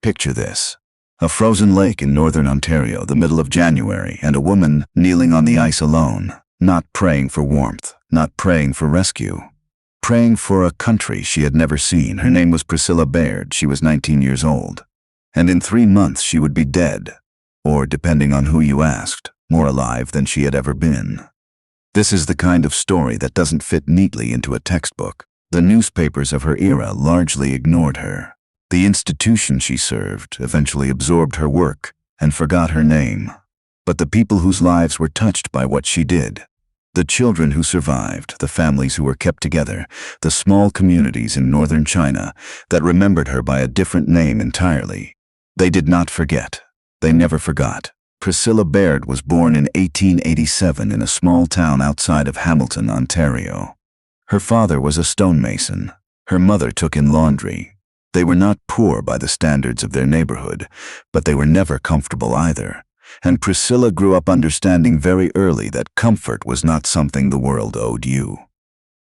Picture this. A frozen lake in northern Ontario, the middle of January, and a woman kneeling on the ice alone, not praying for warmth, not praying for rescue, praying for a country she had never seen. Her name was Priscilla Baird. She was 19 years old. And in 3 months she would be dead, or, depending on who you asked, more alive than she had ever been. This is the kind of story that doesn't fit neatly into a textbook. The newspapers of her era largely ignored her. The institution she served eventually absorbed her work and forgot her name. But the people whose lives were touched by what she did, the children who survived, the families who were kept together, the small communities in northern China that remembered her by a different name entirely, they did not forget. They never forgot. Priscilla Baird was born in 1887 in a small town outside of Hamilton, Ontario. Her father was a stonemason. Her mother took in laundry. They were not poor by the standards of their neighborhood, but they were never comfortable either. And Priscilla grew up understanding very early that comfort was not something the world owed you.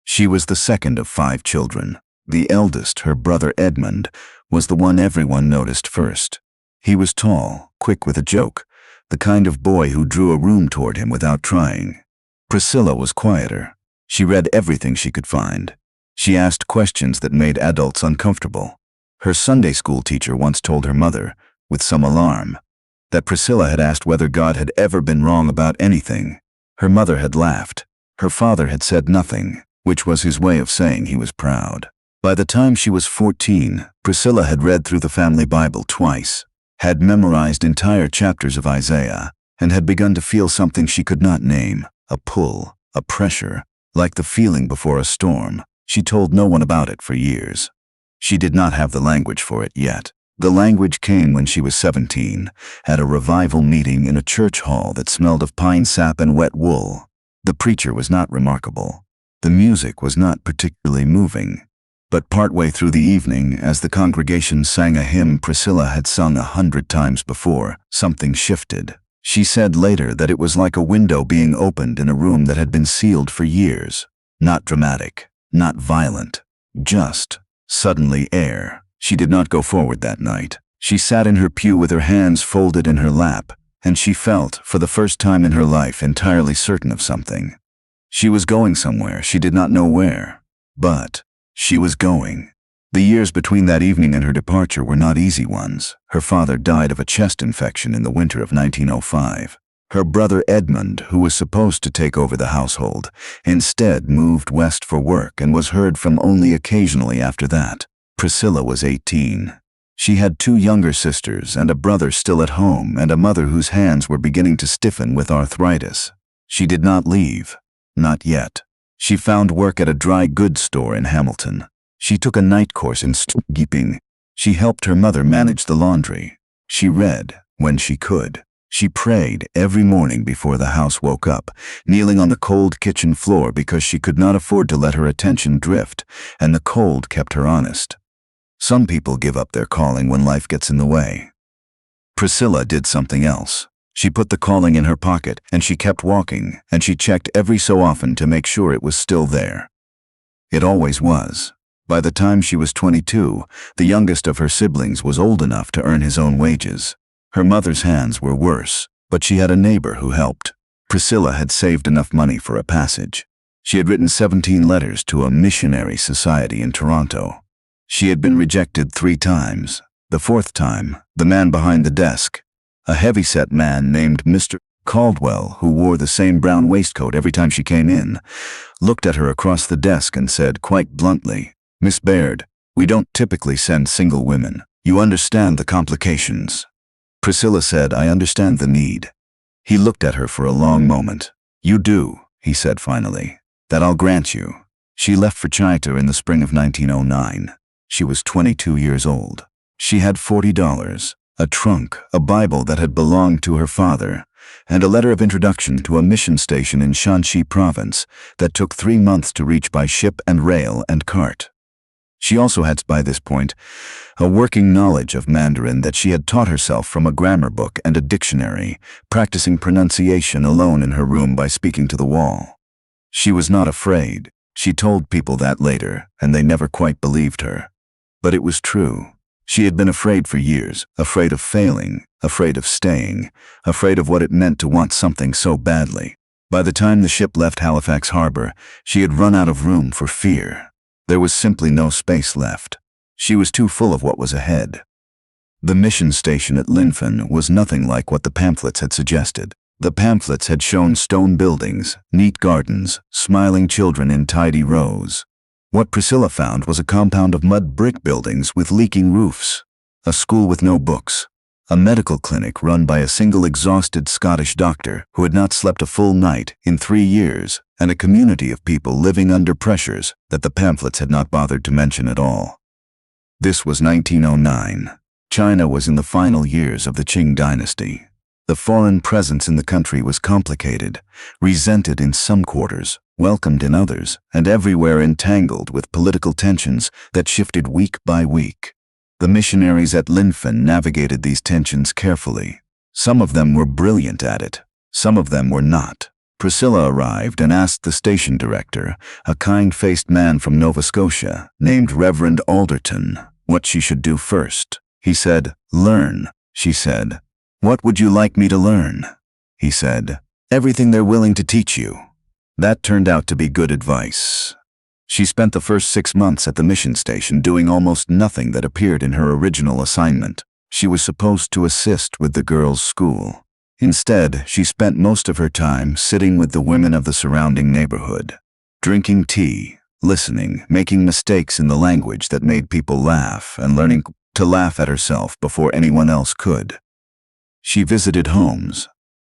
She was the second of 5 children. The eldest, her brother Edmund, was the one everyone noticed first. He was tall, quick with a joke, the kind of boy who drew a room toward him without trying. Priscilla was quieter. She read everything she could find. She asked questions that made adults uncomfortable. Her Sunday school teacher once told her mother, with some alarm, that Priscilla had asked whether God had ever been wrong about anything. Her mother had laughed. Her father had said nothing, which was his way of saying he was proud. By the time she was 14, Priscilla had read through the family Bible twice, had memorized entire chapters of Isaiah, and had begun to feel something she could not name, a pull, a pressure, like the feeling before a storm. She told no one about it for years. She did not have the language for it yet. The language came when she was 17, at a revival meeting in a church hall that smelled of pine sap and wet wool. The preacher was not remarkable. The music was not particularly moving. But partway through the evening, as the congregation sang a hymn Priscilla had sung 100 times before, something shifted. She said later that it was like a window being opened in a room that had been sealed for years. Not dramatic, not violent, just suddenly air. She did not go forward that night. She sat in her pew with her hands folded in her lap, and she felt, for the first time in her life, entirely certain of something. She was going somewhere, she did not know where. But she was going. The years between that evening and her departure were not easy ones. Her father died of a chest infection in the winter of 1905. Her brother Edmund, who was supposed to take over the household, instead moved west for work and was heard from only occasionally after that. Priscilla was 18. She had 2 younger sisters and a brother still at home and a mother whose hands were beginning to stiffen with arthritis. She did not leave. Not yet. She found work at a dry goods store in Hamilton. She took a night course in storekeeping. She helped her mother manage the laundry. She read when she could. She prayed every morning before the house woke up, kneeling on the cold kitchen floor because she could not afford to let her attention drift, and the cold kept her honest. Some people give up their calling when life gets in the way. Priscilla did something else. She put the calling in her pocket, and she kept walking, and she checked every so often to make sure it was still there. It always was. By the time she was 22, the youngest of her siblings was old enough to earn his own wages. Her mother's hands were worse, but she had a neighbor who helped. Priscilla had saved enough money for a passage. She had written 17 letters to a Missionary society in Toronto. She had been rejected 3 times. The 4th time, the man behind the desk, a heavy-set man named Mr. Caldwell, who wore the same brown waistcoat every time she came in, looked at her across the desk and said quite bluntly, "Miss Baird, we don't typically send single women. You understand the complications." Priscilla said, "I understand the need." He looked at her for a long moment. "You do," he said finally. "That I'll grant you." She left for China in the spring of 1909. She was 22 years old. She had $40, a trunk, a Bible that had belonged to her father, and a letter of introduction to a mission station in Shanxi province that took 3 months to reach by ship and rail and cart. She also had, by this point, a working knowledge of Mandarin that she had taught herself from a grammar book and a dictionary, practicing pronunciation alone in her room by speaking to the wall. She was not afraid. She told people that later, and they never quite believed her. But it was true. She had been afraid for years, afraid of failing, afraid of staying, afraid of what it meant to want something so badly. By the time the ship left Halifax Harbor, she had run out of room for fear. There was simply no space left. She was too full of what was ahead. The mission station at Linfen was nothing like what the pamphlets had suggested. The pamphlets had shown stone buildings, neat gardens, smiling children in tidy rows. What Priscilla found was a compound of mud brick buildings with leaking roofs, a school with no books, a medical clinic run by a single exhausted Scottish doctor who had not slept a full night in 3 years, and a community of people living under pressures that the pamphlets had not bothered to mention at all. This was 1909. China was in the final years of the Qing dynasty. The foreign presence in the country was complicated, resented in some quarters, welcomed in others, and everywhere entangled with political tensions that shifted week by week. The missionaries at Linfen navigated these tensions carefully. Some of them were brilliant at it, some of them were not. Priscilla arrived and asked the station director, a kind-faced man from Nova Scotia, named Reverend Alderton, what she should do first. He said, "Learn," she said. "What would you like me to learn?" He said, "Everything they're willing to teach you." That turned out to be good advice. She spent the first 6 months at the mission station doing almost nothing that appeared in her original assignment. She was supposed to assist with the girls' school. Instead, she spent most of her time sitting with the women of the surrounding neighborhood, drinking tea, listening, making mistakes in the language that made people laugh, and learning to laugh at herself before anyone else could. She visited homes.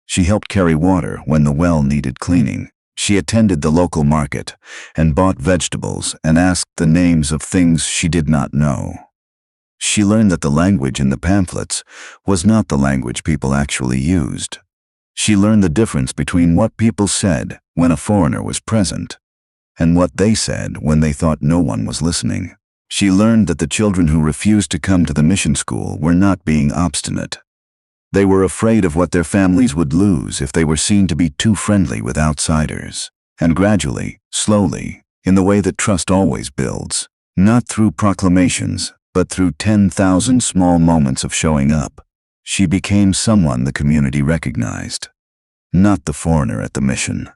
She helped carry water when the well needed cleaning. She attended the local market and bought vegetables and asked the names of things she did not know. She learned that the language in the pamphlets was not the language people actually used. She learned the difference between what people said when a foreigner was present and what they said when they thought no one was listening. She learned that the children who refused to come to the mission school were not being obstinate. They were afraid of what their families would lose if they were seen to be too friendly with outsiders. And gradually, slowly, in the way that trust always builds, not through proclamations, but through 10,000 small moments of showing up, she became someone the community recognized. Not the foreigner at the mission.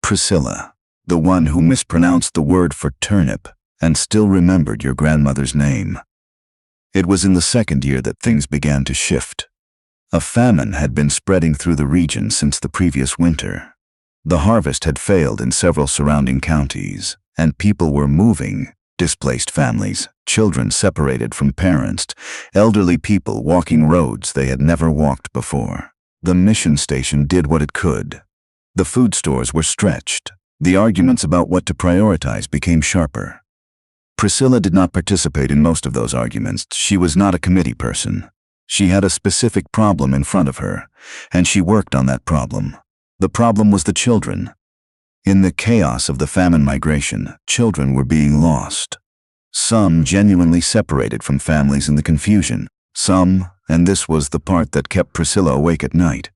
Priscilla, the one who mispronounced the word for turnip and still remembered your grandmother's name. It was in the second year that things began to shift. A famine had been spreading through the region since the previous winter. The harvest had failed in several surrounding counties, and people were moving, displaced families, children separated from parents, elderly people walking roads they had never walked before. The mission station did what it could. The food stores were stretched. The arguments about what to prioritize became sharper. Priscilla did not participate in most of those arguments. She was not a committee person. She had a specific problem in front of her, and she worked on that problem. The problem was the children. In the chaos of the famine migration, children were being lost. Some genuinely separated from families in the confusion. Some, and this was the part that kept Priscilla awake at night,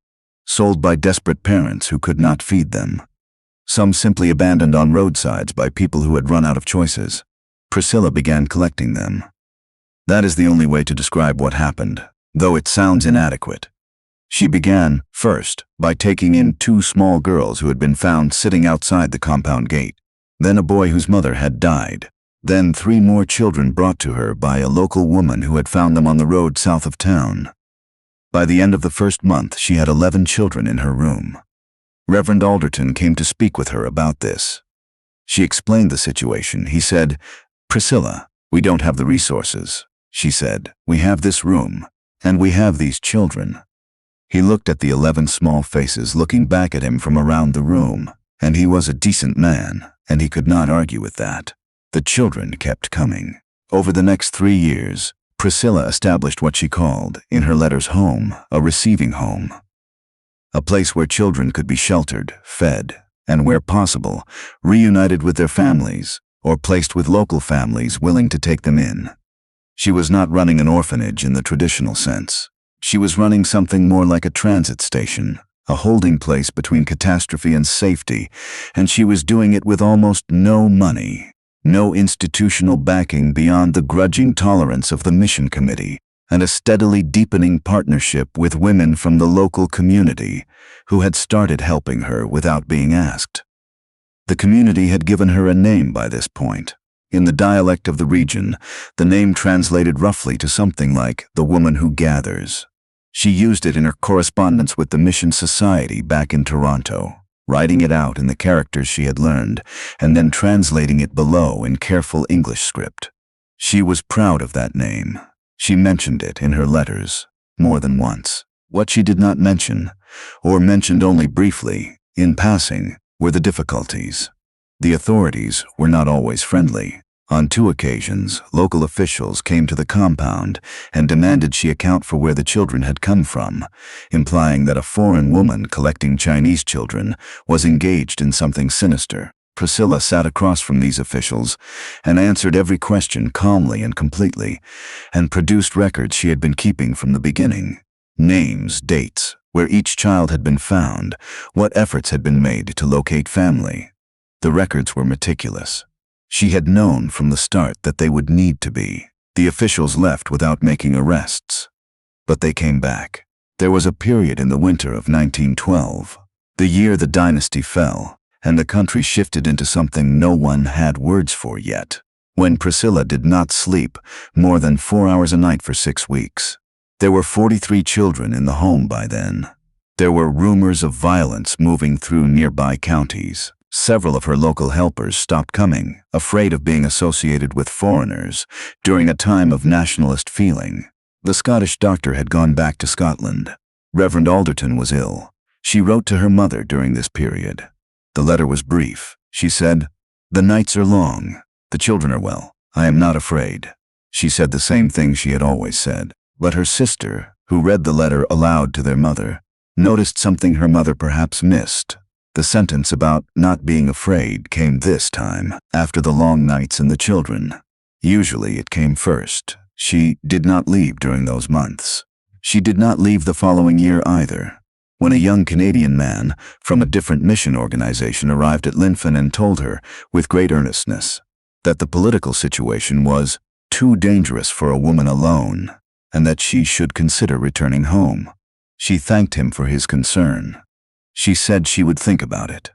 sold by desperate parents who could not feed them. Some simply abandoned on roadsides by people who had run out of choices. Priscilla began collecting them. That is the only way to describe what happened, though it sounds inadequate. She began, first, by taking in 2 small girls who had been found sitting outside the compound gate, then a boy whose mother had died, then 3 more children brought to her by a local woman who had found them on the road south of town. By the end of the first month, she had 11 children in her room. Reverend Alderton came to speak with her about this. She explained the situation. He said, "Priscilla, we don't have the resources." She said, "We have this room, and we have these children." He looked at the 11 small faces looking back at him from around the room, and he was a decent man, and he could not argue with that. The children kept coming. Over the next 3 years, Priscilla established what she called, in her letters, home, a receiving home. A place where children could be sheltered, fed, and where possible, reunited with their families, or placed with local families willing to take them in. She was not running an orphanage in the traditional sense. She was running something more like a transit station, a holding place between catastrophe and safety, and she was doing it with almost no money. no institutional backing beyond the grudging tolerance of the mission committee, and a steadily deepening partnership with women from the local community who had started helping her without being asked. The community had given her a name by this point. In the dialect of the region, the name translated roughly to something like the woman who gathers. She used it in her correspondence with the Mission Society back in Toronto, writing it out in the characters she had learned, and then translating it below in careful English script. She was proud of that name. She mentioned it in her letters, more than once. What she did not mention, or mentioned only briefly, in passing, were the difficulties. The authorities were not always friendly. On 2 occasions, local officials came to the compound and demanded she account for where the children had come from, implying that a foreign woman collecting Chinese children was engaged in something sinister. Priscilla sat across from these officials and answered every question calmly and completely, and produced records she had been keeping from the beginning. Names, dates, where each child had been found, what efforts had been made to locate family. The records were meticulous. She had known from the start that they would need to be. The officials left without making arrests. But they came back. There was a period in the winter of 1912, the year the dynasty fell, and the country shifted into something no one had words for yet, when Priscilla did not sleep more than 4 hours a night for 6 weeks. There were 43 children in the home by then. There were rumors of violence moving through nearby counties. Several of her local helpers stopped coming, afraid of being associated with foreigners during a time of nationalist feeling. The Scottish doctor had gone back to Scotland. Reverend Alderton was ill. She wrote to her mother during this period. The letter was brief. She said, "The nights are long. The children are well. I am not afraid." She said the same thing she had always said. But her sister, who read the letter aloud to their mother, noticed something her mother perhaps missed. The sentence about not being afraid came this time, after the long nights and the children. Usually it came first. She did not leave during those months. She did not leave the following year either. When a young Canadian man from a different mission organization arrived at Linfen and told her, with great earnestness, that the political situation was too dangerous for a woman alone, and that she should consider returning home. She thanked him for his concern. She said she would think about it.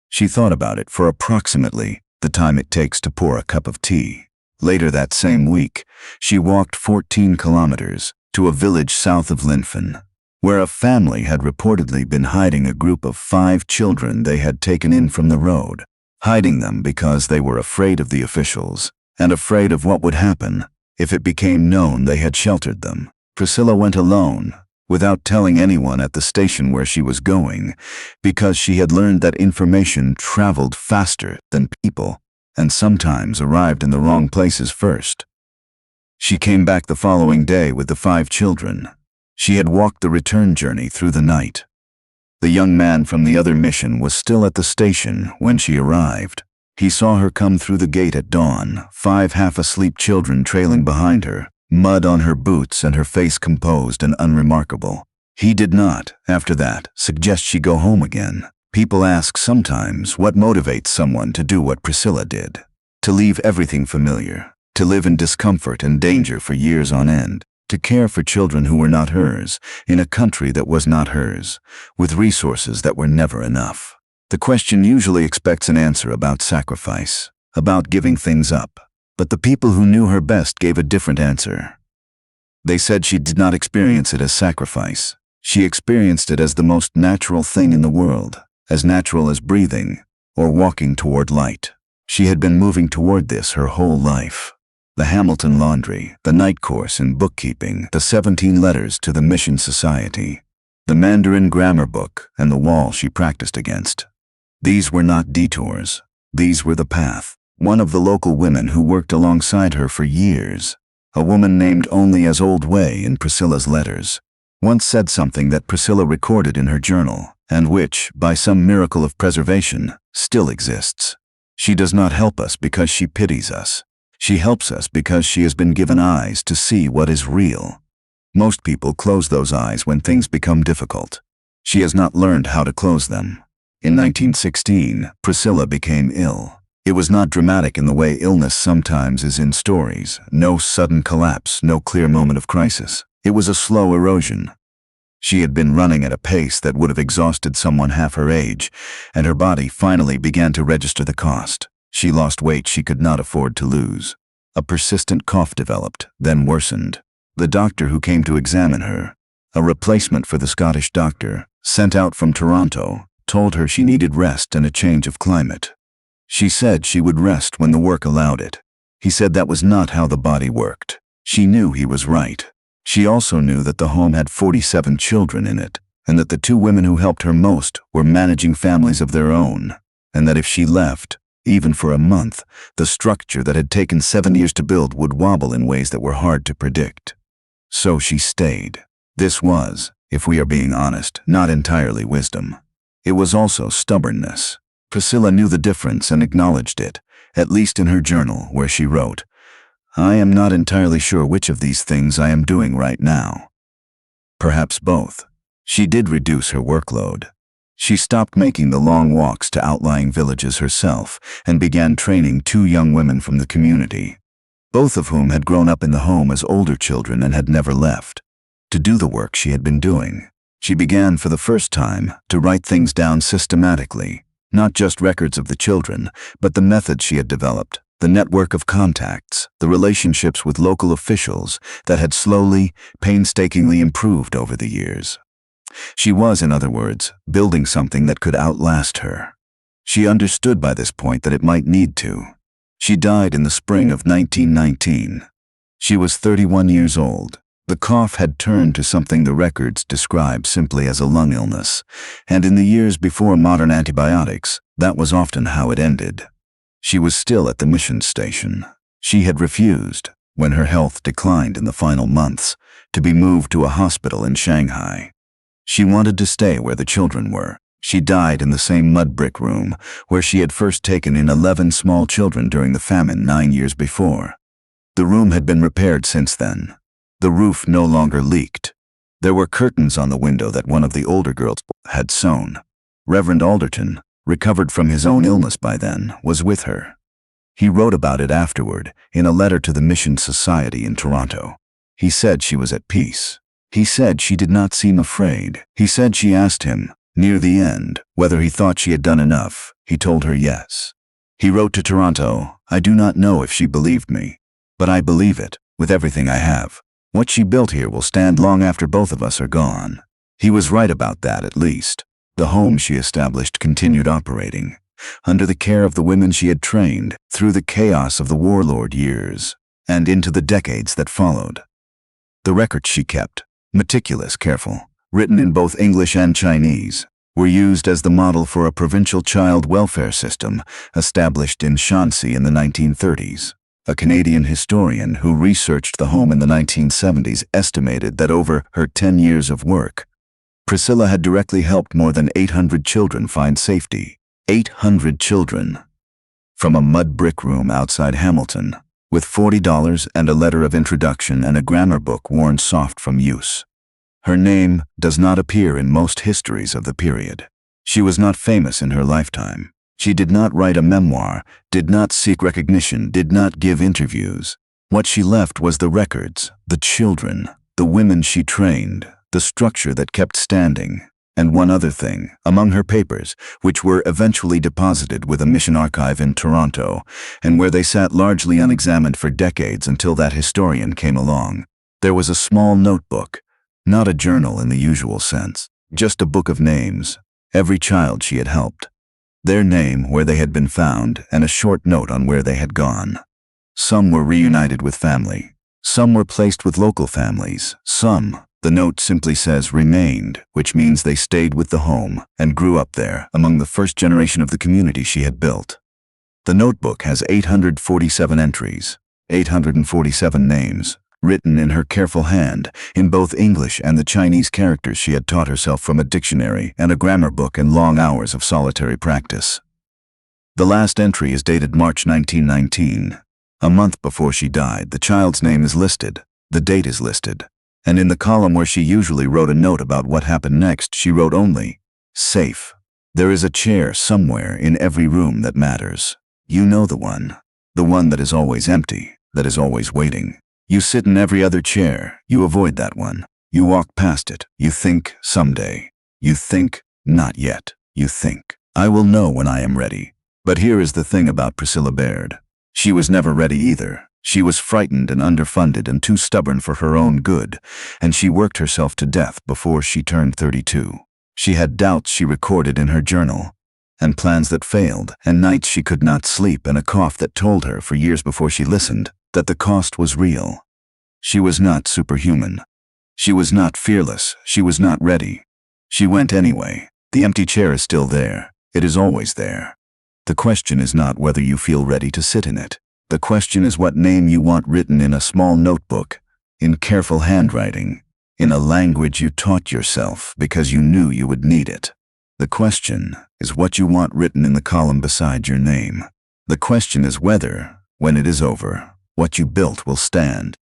She thought about it for approximately the time it takes to pour a cup of tea. Later that same week, she walked 14 kilometers to a village south of Linfen, where a family had reportedly been hiding a group of 5 children they had taken in from the road, hiding them because they were afraid of the officials and afraid of what would happen if it became known they had sheltered them. Priscilla went alone, without telling anyone at the station where she was going, because she had learned that information traveled faster than people and sometimes arrived in the wrong places first. She came back the following day with the 5 children. She had walked the return journey through the night. The young man from the other mission was still at the station when she arrived. He saw her come through the gate at dawn, 5 half-asleep children trailing behind her, mud on her boots and her face composed and unremarkable. He did not, after that, suggest she go home again. People ask sometimes what motivates someone to do what Priscilla did. To leave everything familiar, to live in discomfort and danger for years on end, to care for children who were not hers, in a country that was not hers, with resources that were never enough. The question usually expects an answer about sacrifice, about giving things up. But the people who knew her best gave a different answer. They said she did not experience it as sacrifice. She experienced it as the most natural thing in the world, as natural as breathing or walking toward light. She had been moving toward this her whole life. The Hamilton laundry, the night course in bookkeeping, the 17 letters to the Mission Society, the Mandarin grammar book, and the wall she practiced against. These were not detours. These were the path. One of the local women who worked alongside her for years, a woman named only as Old Way in Priscilla's letters, once said something that Priscilla recorded in her journal, and which, by some miracle of preservation, still exists. She does not help us because she pities us. She helps us because she has been given eyes to see what is real. Most people close those eyes when things become difficult. She has not learned how to close them. In 1916, Priscilla became ill. It was not dramatic in the way illness sometimes is in stories. No sudden collapse, no clear moment of crisis. It was a slow erosion. She had been running at a pace that would have exhausted someone half her age, and her body finally began to register the cost. She lost weight she could not afford to lose. A persistent cough developed, then worsened. The doctor who came to examine her, a replacement for the Scottish doctor, sent out from Toronto, told her she needed rest and a change of climate. She said she would rest when the work allowed it. He said that was not how the body worked. She knew he was right. She also knew that the home had 47 children in it, and that the two women who helped her most were managing families of their own, and that if she left, even for a month, the structure that had taken 7 years to build would wobble in ways that were hard to predict. So she stayed. This was, if we are being honest, not entirely wisdom. It was also stubbornness. Priscilla knew the difference and acknowledged it, at least in her journal, where she wrote, "I am not entirely sure which of these things I am doing right now." Perhaps both. She did reduce her workload. She stopped making the long walks to outlying villages herself and began training 2 young women from the community, both of whom had grown up in the home as older children and had never left, to do the work she had been doing. She began for the first time to write things down systematically, not just records of the children, but the methods she had developed, the network of contacts, the relationships with local officials that had slowly, painstakingly improved over the years. She was, in other words, building something that could outlast her. She understood by this point that it might need to. She died in the spring of 1919. She was 31 years old. The cough had turned to something the records describe simply as a lung illness, and in the years before modern antibiotics, that was often how it ended. She was still at the mission station. She had refused, when her health declined in the final months, to be moved to a hospital in Shanghai. She wanted to stay where the children were. She died in the same mud brick room where she had first taken in 11 small children during the famine 9 years before. The room had been repaired since then. The roof no longer leaked. There were curtains on the window that one of the older girls had sewn. Reverend Alderton, recovered from his own illness by then, was with her. He wrote about it afterward in a letter to the Mission Society in Toronto. He said she was at peace. He said she did not seem afraid. He said she asked him, near the end, whether he thought she had done enough. He told her yes. He wrote to Toronto, "I do not know if she believed me, but I believe it, with everything I have. What she built here will stand long after both of us are gone." He was right about that, at least. The home she established continued operating, under the care of the women she had trained, through the chaos of the warlord years, and into the decades that followed. The records she kept, meticulous, careful, written in both English and Chinese, were used as the model for a provincial child welfare system established in Shanxi in the 1930s. A Canadian historian who researched the home in the 1970s estimated that over her 10 years of work, Priscilla had directly helped more than 800 children find safety. 800 children. From a mud brick room outside Hamilton, with $40 and a letter of introduction and a grammar book worn soft from use. Her name does not appear in most histories of the period. She was not famous in her lifetime. She did not write a memoir, did not seek recognition, did not give interviews. What she left was the records, the children, the women she trained, the structure that kept standing, and one other thing, among her papers, which were eventually deposited with a mission archive in Toronto, and where they sat largely unexamined for decades until that historian came along. There was a small notebook, not a journal in the usual sense, just a book of names, every child she had helped. Their name, where they had been found, and a short note on where they had gone. Some were reunited with family. Some were placed with local families. Some, the note simply says remained, which means they stayed with the home and grew up there among the first generation of the community she had built. The notebook has 847 entries, 847 names, written in her careful hand, in both English and the Chinese characters she had taught herself from a dictionary and a grammar book and long hours of solitary practice. The last entry is dated March 1919. A month before she died, the child's name is listed, the date is listed, and in the column where she usually wrote a note about what happened next, she wrote only, "Safe. There is a chair somewhere in every room that matters." You know the one that is always empty, that is always waiting. You sit in every other chair, you avoid that one. You walk past it, you think, someday. You think, not yet. You think, I will know when I am ready. But here is the thing about Priscilla Baird. She was never ready either. She was frightened and underfunded and too stubborn for her own good, and she worked herself to death before she turned 32. She had doubts she recorded in her journal, and plans that failed, and nights she could not sleep, and a cough that told her, for years before she listened, that the cost was real. She was not superhuman. She was not fearless. She was not ready. She went anyway. The empty chair is still there. It is always there. The question is not whether you feel ready to sit in it. The question is what name you want written in a small notebook, in careful handwriting, in a language you taught yourself because you knew you would need it. The question is what you want written in the column beside your name. The question is whether, when it is over, what you built will stand.